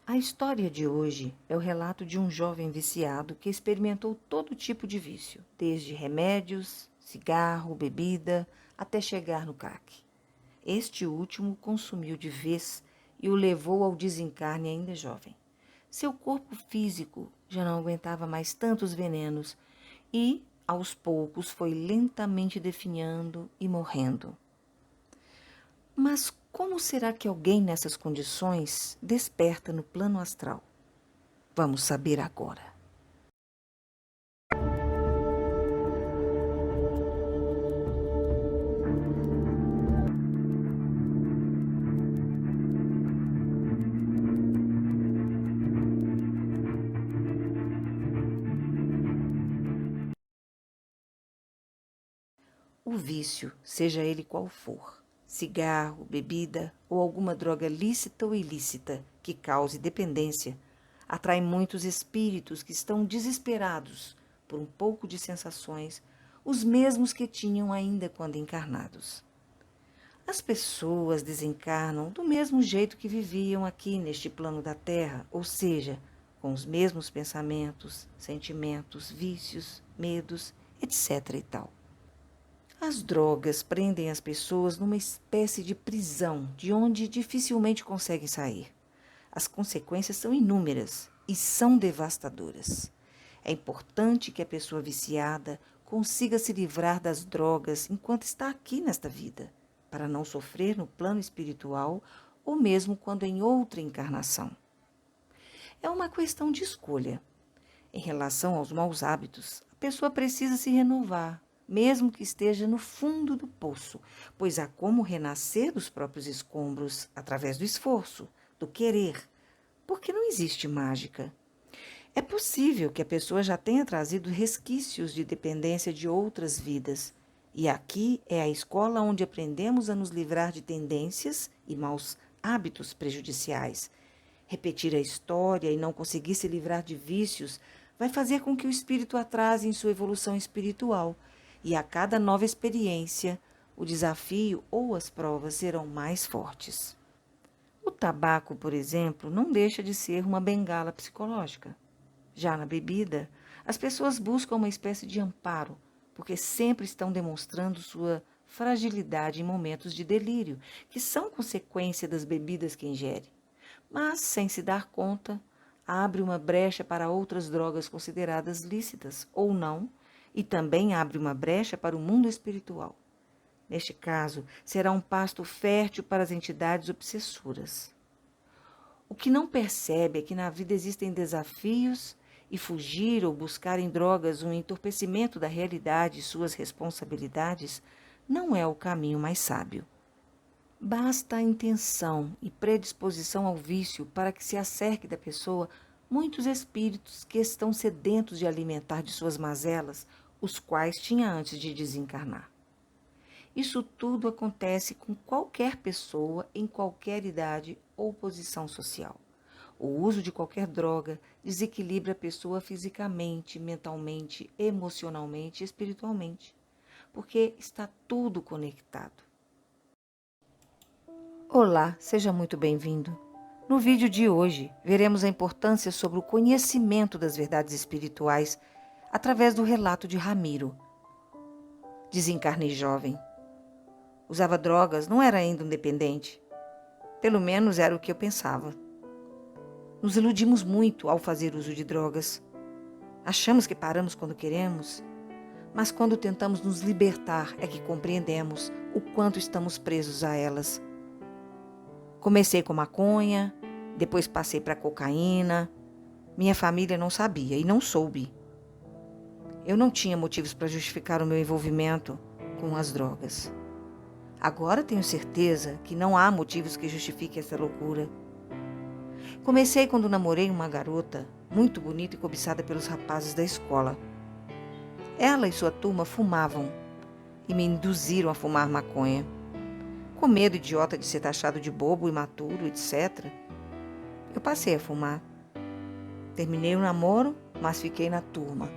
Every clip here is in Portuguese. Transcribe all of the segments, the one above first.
A história de hoje é o relato de um jovem viciado que experimentou todo tipo de vício, desde remédios, cigarro, bebida, até chegar no crack. Este último consumiu de vez e o levou ao desencarne ainda jovem. Seu corpo físico já não aguentava mais tantos venenos e, aos poucos, foi lentamente definhando e morrendo. Mas como será que alguém nessas condições desperta no plano astral? Vamos saber agora. O vício, seja ele qual for, cigarro, bebida ou alguma droga lícita ou ilícita que cause dependência, atrai muitos espíritos que estão desesperados por um pouco de sensações, os mesmos que tinham ainda quando encarnados. As pessoas desencarnam do mesmo jeito que viviam aqui neste plano da Terra, ou seja, com os mesmos pensamentos, sentimentos, vícios, medos, etc. e tal. As drogas prendem as pessoas numa espécie de prisão de onde dificilmente conseguem sair. As consequências são inúmeras e são devastadoras. É importante que a pessoa viciada consiga se livrar das drogas enquanto está aqui nesta vida, para não sofrer no plano espiritual ou mesmo quando em outra encarnação. É uma questão de escolha. Em relação aos maus hábitos, a pessoa precisa se renovar, mesmo que esteja no fundo do poço, pois há como renascer dos próprios escombros através do esforço, do querer, porque não existe mágica. É possível que a pessoa já tenha trazido resquícios de dependência de outras vidas, e aqui é a escola onde aprendemos a nos livrar de tendências e maus hábitos prejudiciais. Repetir a história e não conseguir se livrar de vícios vai fazer com que o espírito atrase em sua evolução espiritual, e a cada nova experiência, o desafio ou as provas serão mais fortes. O tabaco, por exemplo, não deixa de ser uma bengala psicológica. Já na bebida, as pessoas buscam uma espécie de amparo, porque sempre estão demonstrando sua fragilidade em momentos de delírio, que são consequência das bebidas que ingere. Mas, sem se dar conta, abre uma brecha para outras drogas consideradas lícitas ou não, e também abre uma brecha para o mundo espiritual. Neste caso, será um pasto fértil para as entidades obsessoras. O que não percebe é que na vida existem desafios e fugir ou buscar em drogas um entorpecimento da realidade e suas responsabilidades não é o caminho mais sábio. Basta a intenção e predisposição ao vício para que se acerque da pessoa muitos espíritos que estão sedentos de alimentar de suas mazelas, os quais tinha antes de desencarnar. Isso tudo acontece com qualquer pessoa em qualquer idade ou posição social. O uso de qualquer droga desequilibra a pessoa fisicamente, mentalmente, emocionalmente e espiritualmente, porque está tudo conectado. Olá, seja muito bem-vindo. No vídeo de hoje, veremos a importância sobre o conhecimento das verdades espirituais através do relato de Ramiro. Desencarnei jovem. Usava drogas, não era ainda um dependente. Pelo menos era o que eu pensava. Nos iludimos muito ao fazer uso de drogas. Achamos que paramos quando queremos, mas quando tentamos nos libertar é que compreendemos o quanto estamos presos a elas. Comecei com maconha, depois passei para cocaína. Minha família não sabia e não soube. Eu não tinha motivos para justificar o meu envolvimento com as drogas. Agora tenho certeza que não há motivos que justifiquem essa loucura. Comecei quando namorei uma garota muito bonita e cobiçada pelos rapazes da escola. Ela e sua turma fumavam e me induziram a fumar maconha. Com medo idiota de ser taxado de bobo, imaturo, etc., eu passei a fumar. Terminei o namoro, mas fiquei na turma.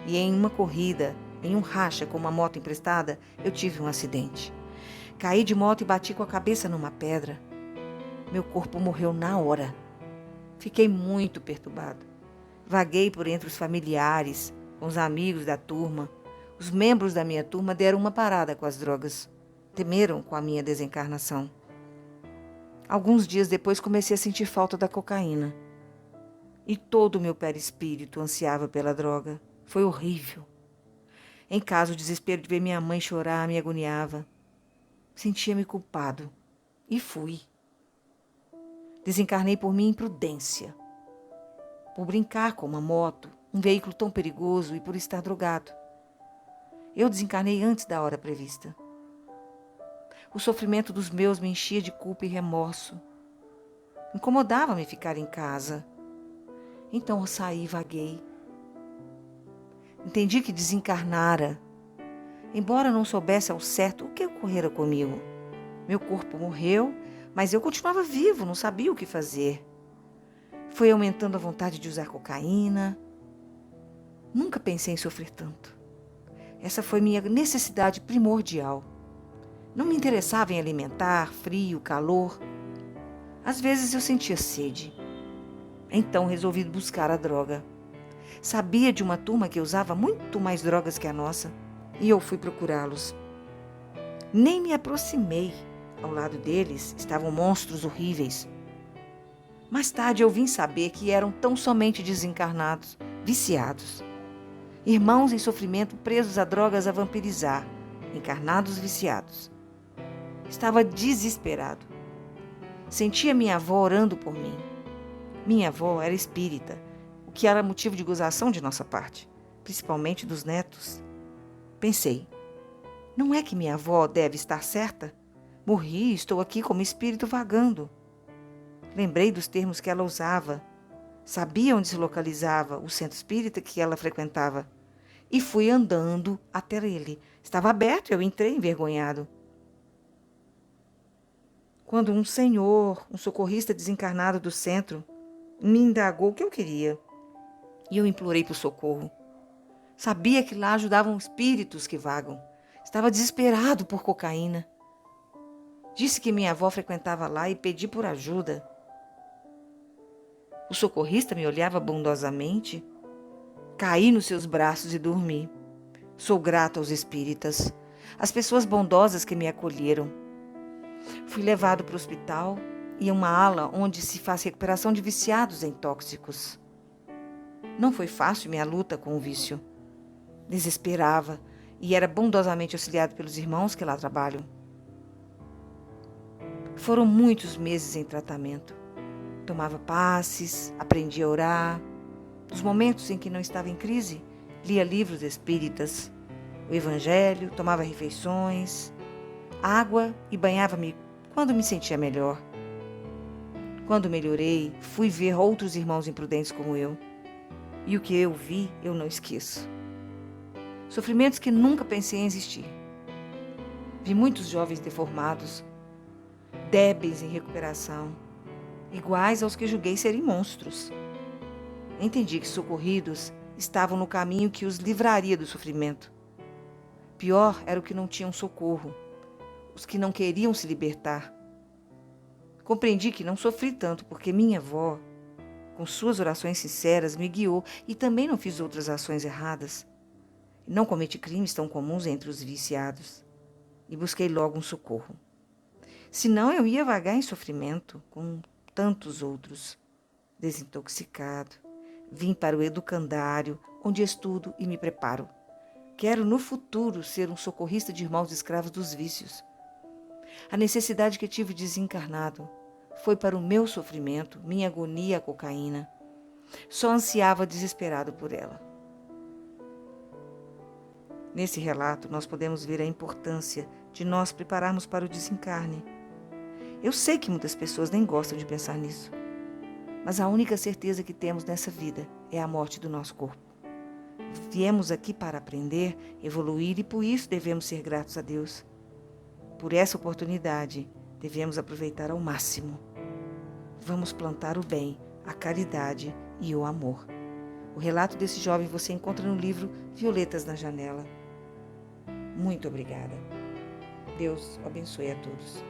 E em uma corrida, em um racha com uma moto emprestada, eu tive um acidente. Caí de moto e bati com a cabeça numa pedra. Meu corpo morreu na hora. Fiquei muito perturbado. Vaguei por entre os familiares, com os amigos da turma. Os membros da minha turma deram uma parada com as drogas. Temeram com a minha desencarnação. Alguns dias depois comecei a sentir falta da cocaína. E todo o meu perispírito ansiava pela droga. Foi horrível. Em casa, o desespero de ver minha mãe chorar me agoniava. Sentia-me culpado. E fui. Desencarnei por minha imprudência. Por brincar com uma moto, um veículo tão perigoso e por estar drogado. Eu desencarnei antes da hora prevista. O sofrimento dos meus me enchia de culpa e remorso. Incomodava-me ficar em casa. Então eu saí e vaguei. Entendi que desencarnara, embora não soubesse ao certo o que ocorrera comigo. Meu corpo morreu, mas eu continuava vivo, não sabia o que fazer. Foi aumentando a vontade de usar cocaína. Nunca pensei em sofrer tanto. Essa foi minha necessidade primordial. Não me interessava em alimentar, frio, calor. Às vezes eu sentia sede. Então resolvi buscar a droga. Sabia de uma turma que usava muito mais drogas que a nossa, e eu fui procurá-los. Nem me aproximei. Ao lado deles estavam monstros horríveis. Mais tarde eu vim saber que eram tão somente desencarnados, viciados. Irmãos em sofrimento presos a drogas a vampirizar, encarnados viciados. Estava desesperado. Sentia minha avó orando por mim. Minha avó era espírita, o que era motivo de gozação de nossa parte, principalmente dos netos. Pensei, não é que minha avó deve estar certa? Morri e estou aqui como espírito vagando. Lembrei dos termos que ela usava. Sabia onde se localizava o centro espírita que ela frequentava. E fui andando até ele. Estava aberto e eu entrei envergonhado. Quando um senhor, um socorrista desencarnado do centro, me indagou o que eu queria. E eu implorei por socorro. Sabia que lá ajudavam espíritos que vagam. Estava desesperado por cocaína. Disse que minha avó frequentava lá e pedi por ajuda. O socorrista me olhava bondosamente. Caí nos seus braços e dormi. Sou grato aos espíritas, às pessoas bondosas que me acolheram. Fui levado para o hospital e a uma ala onde se faz recuperação de viciados em tóxicos. Não foi fácil minha luta com o vício. Desesperava e era bondosamente auxiliado pelos irmãos que lá trabalham. Foram muitos meses em tratamento. Tomava passes, aprendi a orar. Nos momentos em que não estava em crise, lia livros espíritas, o evangelho, tomava refeições, água e banhava-me quando me sentia melhor. Quando melhorei, fui ver outros irmãos imprudentes como eu. E o que eu vi, eu não esqueço. Sofrimentos que nunca pensei em existir. Vi muitos jovens deformados, débeis em recuperação, iguais aos que julguei serem monstros. Entendi que socorridos estavam no caminho que os livraria do sofrimento. Pior era o que não tinham socorro, os que não queriam se libertar. Compreendi que não sofri tanto porque minha avó, com suas orações sinceras, me guiou e também não fiz outras ações erradas. Não cometi crimes tão comuns entre os viciados e busquei logo um socorro. Senão eu ia vagar em sofrimento com tantos outros. Desintoxicado, vim para o educandário, onde estudo e me preparo. Quero no futuro ser um socorrista de irmãos escravos dos vícios. A necessidade que tive desencarnado foi para o meu sofrimento, minha agonia à cocaína. Só ansiava desesperado por ela. Nesse relato, nós podemos ver a importância de nós prepararmos para o desencarne. Eu sei que muitas pessoas nem gostam de pensar nisso, mas a única certeza que temos nessa vida é a morte do nosso corpo. Viemos aqui para aprender, evoluir e por isso devemos ser gratos a Deus. Por essa oportunidade, devemos aproveitar ao máximo. Vamos plantar o bem, a caridade e o amor. O relato desse jovem você encontra no livro Violetas na Janela. Muito obrigada. Deus abençoe a todos.